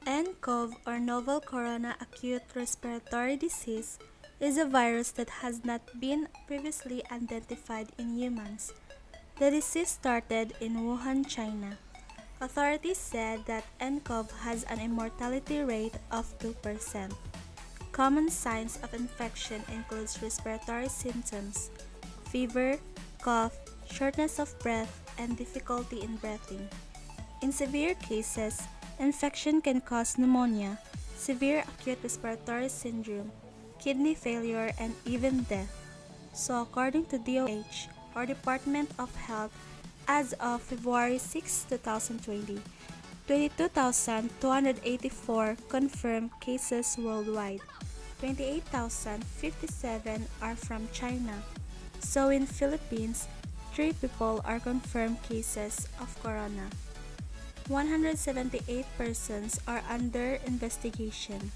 nCoV or novel corona acute respiratory disease is a virus that has not been previously identified in humans. The disease started in Wuhan, China. Authorities said that nCoV has an immortality rate of 2%. Common signs of infection includes respiratory symptoms, fever, cough, shortness of breath, and difficulty in breathing. In severe cases, infection can cause pneumonia, severe acute respiratory syndrome, kidney failure, and even death. So according to DOH, or Department of Health, as of February 6, 2020, 22,284 confirmed cases worldwide. 28,057 are from China. So in Philippines, 3 people are confirmed cases of corona. 178 persons are under investigation.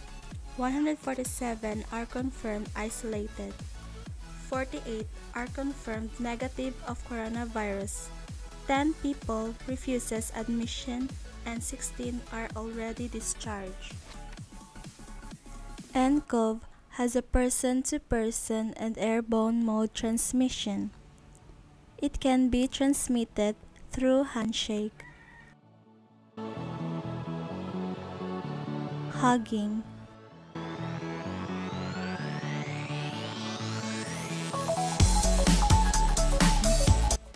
147 are confirmed isolated. 48 are confirmed negative of coronavirus. 10 people refuses admission and 16 are already discharged. nCoV has a person-to-person and airborne mode transmission. It can be transmitted through handshake, hugging,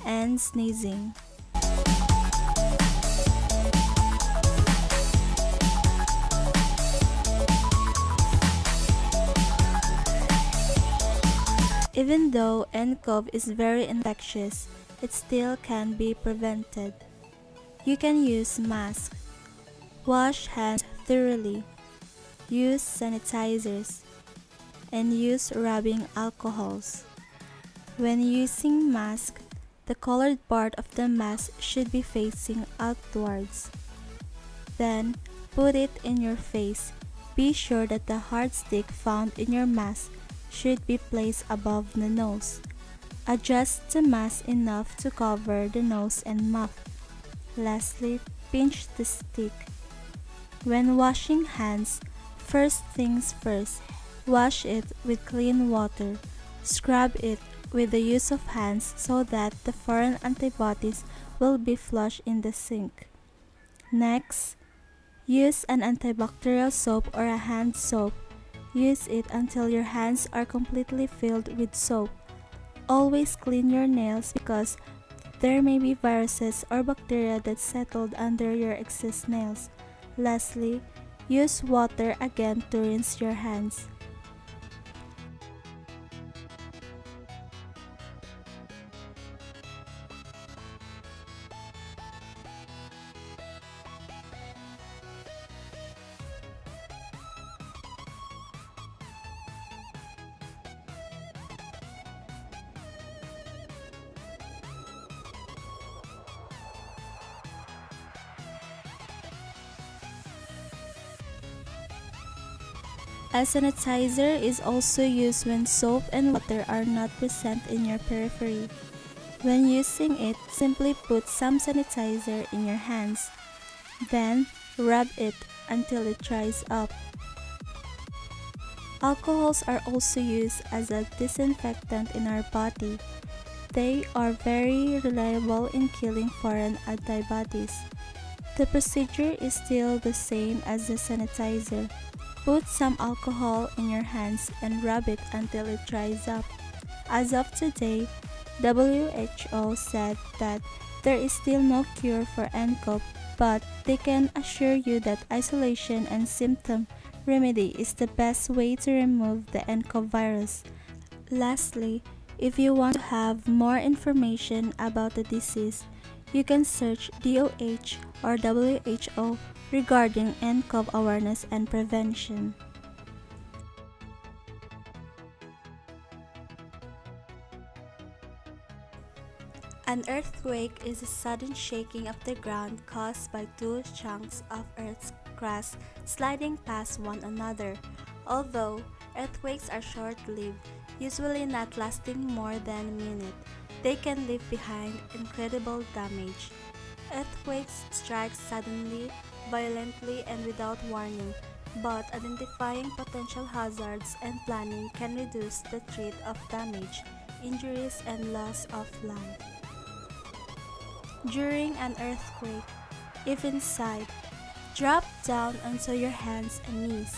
and sneezing. Even though nCoV is very infectious, it still can be prevented. You can use masks, wash hands thoroughly, use sanitizers, and use rubbing alcohols. When using mask, the colored part of the mask should be facing outwards. Then, put it in your face. Be sure that the hard stick found in your mask should be placed above the nose. Adjust the mask enough to cover the nose and mouth. Lastly, pinch the stick. When washing hands, first things first, wash it with clean water. Scrub it with the use of hands so that the foreign antibodies will be flushed in the sink. Next, use an antibacterial soap or a hand soap. Use it until your hands are completely filled with soap. Always clean your nails because there may be viruses or bacteria that settled under your excess nails. Lastly, use water again to rinse your hands. A sanitizer is also used when soap and water are not present in your periphery. When using it, simply put some sanitizer in your hands. Then, rub it until it dries up. Alcohols are also used as a disinfectant in our body. They are very reliable in killing foreign antibodies. The procedure is still the same as the sanitizer. Put some alcohol in your hands and rub it until it dries up. As of today, WHO said that there is still no cure for nCoV, but they can assure you that isolation and symptom remedy is the best way to remove the nCoV virus. Lastly, if you want to have more information about the disease, you can search DOH or WHO regarding nCoV awareness and prevention. An earthquake is a sudden shaking of the ground caused by two chunks of Earth's crust sliding past one another. Although earthquakes are short-lived, usually not lasting more than a minute, they can leave behind incredible damage. Earthquakes strike suddenly, violently and without warning, but identifying potential hazards and planning can reduce the threat of damage, injuries, and loss of life. During an earthquake, if inside, drop down onto your hands and knees.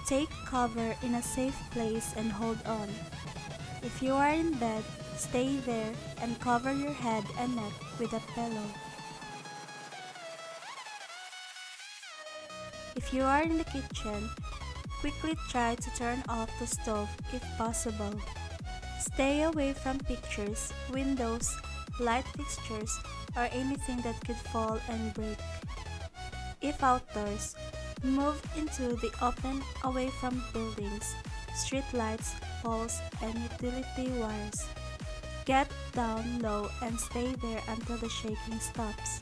Take cover in a safe place and hold on. If you are in bed, stay there and cover your head and neck with a pillow. If you are in the kitchen, quickly try to turn off the stove if possible. Stay away from pictures, windows, light fixtures, or anything that could fall and break. If outdoors, move into the open away from buildings, street lights, poles, and utility wires. Get down low and stay there until the shaking stops.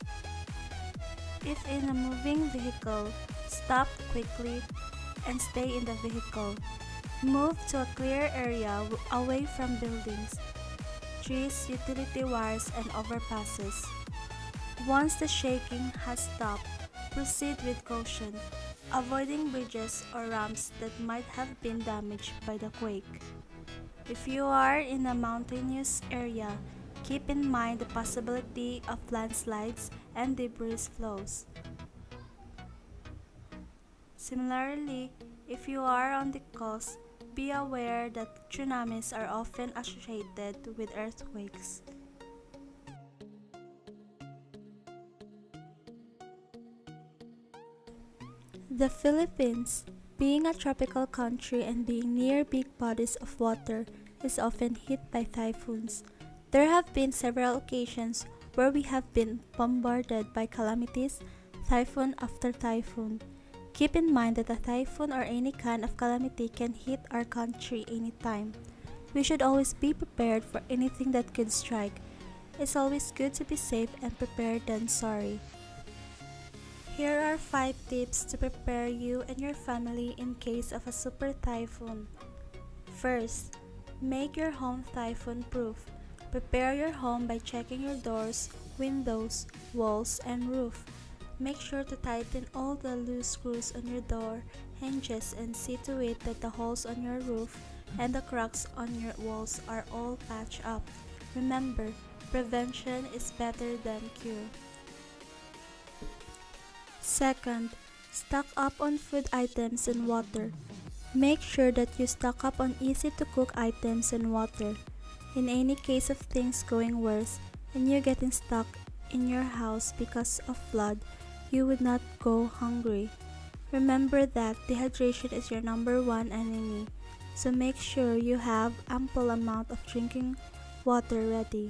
If in a moving vehicle, stop quickly and stay in the vehicle. Move to a clear area away from buildings, trees, utility wires, and overpasses. Once the shaking has stopped, proceed with caution, avoiding bridges or ramps that might have been damaged by the quake. If you are in a mountainous area, keep in mind the possibility of landslides and debris flows. Similarly, if you are on the coast, be aware that tsunamis are often associated with earthquakes. The Philippines, being a tropical country and being near big bodies of water, is often hit by typhoons. There have been several occasions where we have been bombarded by calamities, typhoon after typhoon. Keep in mind that a typhoon or any kind of calamity can hit our country anytime. We should always be prepared for anything that could strike. It's always good to be safe and prepared than sorry. Here are 5 tips to prepare you and your family in case of a super typhoon. First, make your home typhoon proof. Prepare your home by checking your doors, windows, walls, and roof. Make sure to tighten all the loose screws on your door hinges and see to it that the holes on your roof and the cracks on your walls are all patched up. Remember, prevention is better than cure. Second, stock up on food items and water. Make sure that you stock up on easy-to-cook items and water. In any case of things going worse and you getting stuck in your house because of flood, you would not go hungry. Remember that dehydration is your #1 enemy, so make sure you have ample amount of drinking water ready.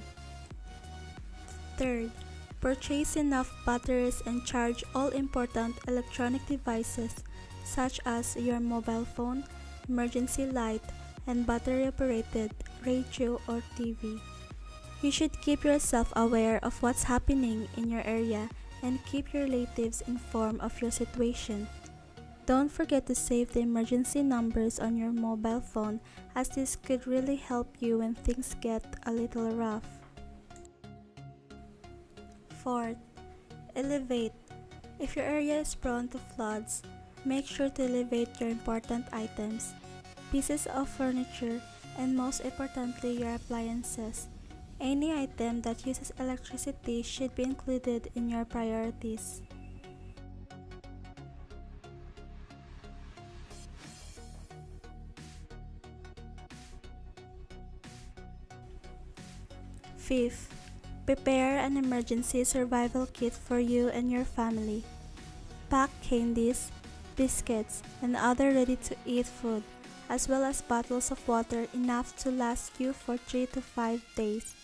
Third, purchase enough batteries and charge all important electronic devices such as your mobile phone, emergency light, and battery-operated radio or TV. You should keep yourself aware of what's happening in your area and keep your relatives informed of your situation. Don't forget to save the emergency numbers on your mobile phone, as this could really help you when things get a little rough. Fourth, elevate. If your area is prone to floods, make sure to elevate your important items, pieces of furniture, and most importantly your appliances. Any item that uses electricity should be included in your priorities. Fifth, prepare an emergency survival kit for you and your family. Pack candies, biscuits, and other ready-to-eat food, as well as bottles of water enough to last you for 3 to 5 days.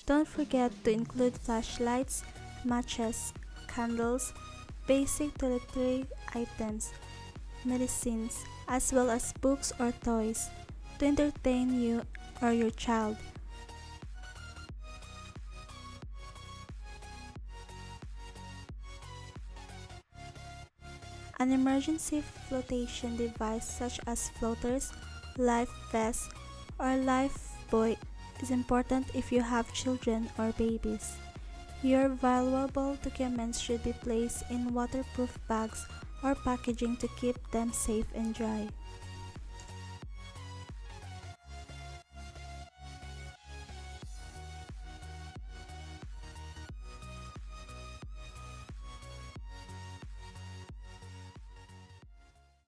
Don't forget to include flashlights, matches, candles, basic toiletry items, medicines, as well as books or toys to entertain you or your child. An emergency flotation device such as floaters, life vests, or life buoy is important if you have children or babies. Your valuable documents should be placed in waterproof bags or packaging to keep them safe and dry.